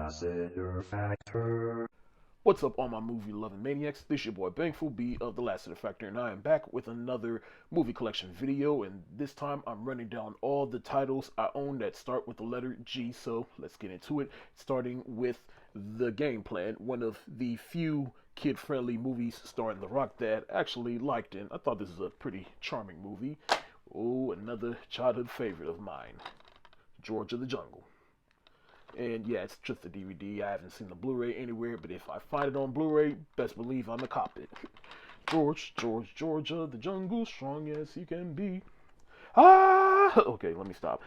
Lassiter Factor. What's up, all my movie-loving maniacs? This is your boy Bankful B of the Lassiter Factor, and I am back with another movie collection video. And this time, I'm running down all the titles I own that start with the letter G. So let's get into it. Starting with The Game Plan, one of the few kid-friendly movies starring The Rock that I actually liked, and I thought this was a pretty charming movie. Oh, another childhood favorite of mine, George of the Jungle. And yeah, it's just a DVD. I haven't seen the Blu-ray anywhere, but if I find it on Blu-ray, best believe I'm gonna cop it. Georgia, the jungle, strong as he can be. Ah! Okay, let me stop.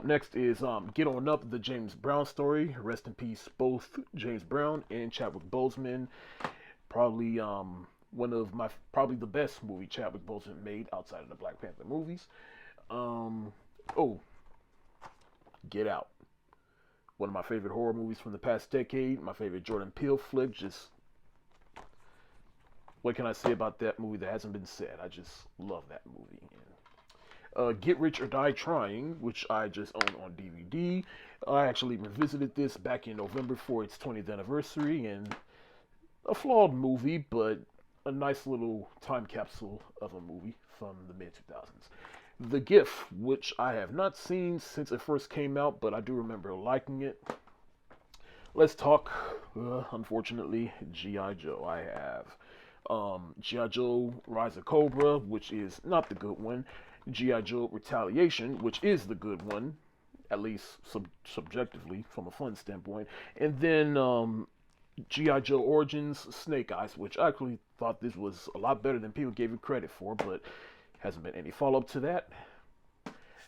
Next is Get On Up, the James Brown story. Rest in peace, both James Brown and Chadwick Boseman. Probably probably the best movie Chadwick Boseman made outside of the Black Panther movies. Oh, Get Out, one of my favorite horror movies from the past decade. My favorite Jordan Peele flick. Just what can I say about that movie that hasn't been said? I just love that movie. And, Get Rich or Die Trying, which I just own on DVD. I actually revisited this back in November for its 20th anniversary, and a flawed movie, but a nice little time capsule of a movie from the mid 2000s. The Gift, which I have not seen since it first came out, but I do remember liking it. Let's talk, unfortunately, G.I. Joe. I have G.I. Joe Rise of Cobra, which is not the good one. G.I. Joe Retaliation, which is the good one, at least subjectively, from a fun standpoint. And then G.I. Joe Origins Snake Eyes, which I actually thought this was a lot better than people gave it credit for, but hasn't been any follow-up to that.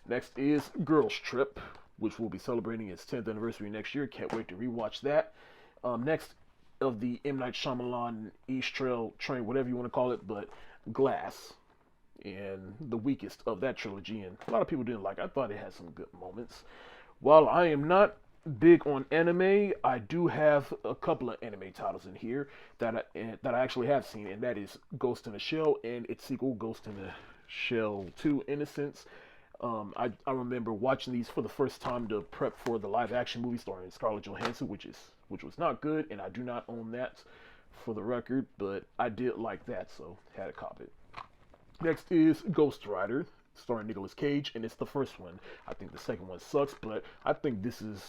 Next is Girls Trip, which will be celebrating its 10th anniversary next year. Can't wait to rewatch that. Next of the M. Night Shyamalan East Trail Train, whatever you want to call it, but Glass, and the weakest of that trilogy, and a lot of people didn't like it. I thought it had some good moments. While I am not big on anime, I do have a couple of anime titles in here that I actually have seen, and that is Ghost in the Shell and its sequel, Ghost in the Shell 2 Innocence. I remember watching these for the first time to prep for the live action movie starring Scarlett Johansson, which was not good, and I do not own that for the record, but I did like that, so had to cop it. Next is Ghost Rider, starring Nicolas Cage, and it's the first one. I think the second one sucks, but I think this is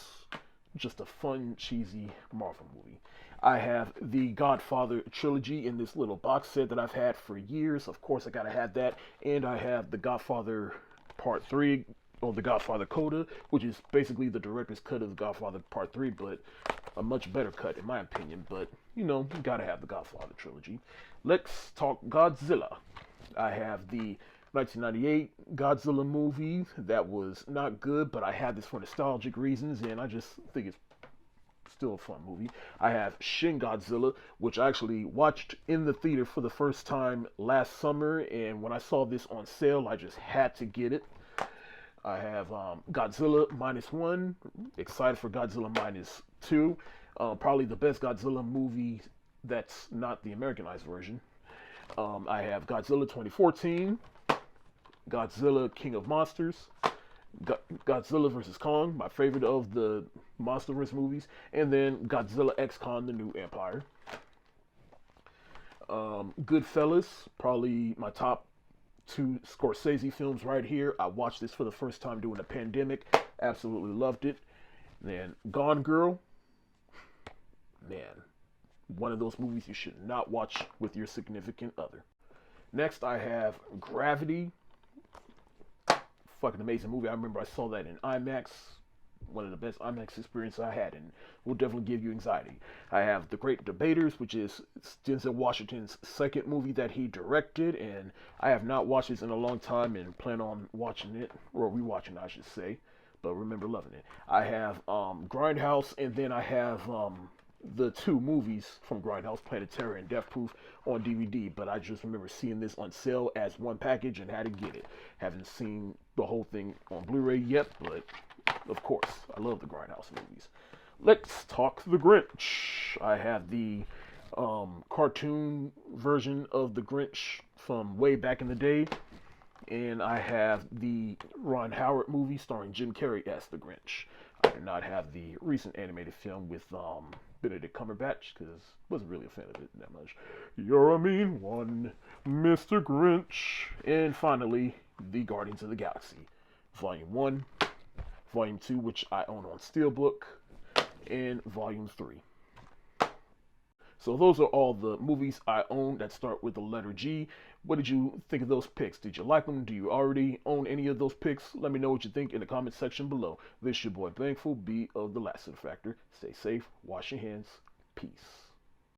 just a fun, cheesy Marvel movie. I have the Godfather trilogy in this little box set that I've had for years. Of course, I gotta have that. And I have the Godfather Part 3, or the Godfather Coda, which is basically the director's cut of the Godfather Part 3, but a much better cut, in my opinion. But, you gotta have the Godfather trilogy. Let's talk Godzilla. I have the 1998 Godzilla movie that was not good, but I had this for nostalgic reasons, and I just think it's still a fun movie. I have Shin Godzilla, which I actually watched in the theater for the first time last summer, and when I saw this on sale, I just had to get it. I have Godzilla Minus One, excited for Godzilla Minus Two, probably the best Godzilla movie that's not the Americanized version. I have Godzilla 2014, Godzilla King of Monsters, Godzilla vs. Kong, my favorite of the MonsterVerse movies, and then Godzilla X Kong, The New Empire. Goodfellas, probably my top two Scorsese films right here. I watched this for the first time during the pandemic, absolutely loved it. Then Gone Girl, man, one of those movies you should not watch with your significant other. Next, I have Gravity. Fucking amazing movie. I remember I saw that in IMAX. One of the best IMAX experiences I had, and will definitely give you anxiety. I have The Great Debaters, which is Denzel Washington's second movie that he directed, and I have not watched this in a long time and plan on watching it, or rewatching, I should say, but remember loving it. I have Grindhouse, and then I have the two movies from Grindhouse, Planet Terror and Death Proof, on DVD, but I just remember seeing this on sale as one package and had to get it. Haven't seen the whole thing on Blu-ray yet, but of course, I love the Grindhouse movies. Let's talk The Grinch. I have the cartoon version of The Grinch from way back in the day, and I have the Ron Howard movie starring Jim Carrey as the Grinch. and not have the recent animated film with Benedict Cumberbatch, because wasn't really a fan of it that much. You're a mean one, Mr. Grinch. And finally, The Guardians of the Galaxy, Volume 1, Volume 2, which I own on Steelbook, and Volume 3. So those are all the movies I own that start with the letter G. What did you think of those picks? Did you like them? Do you already own any of those picks? Let me know what you think in the comment section below. This is your boy Thankful B of the Lassiter Factor. Stay safe, wash your hands, peace.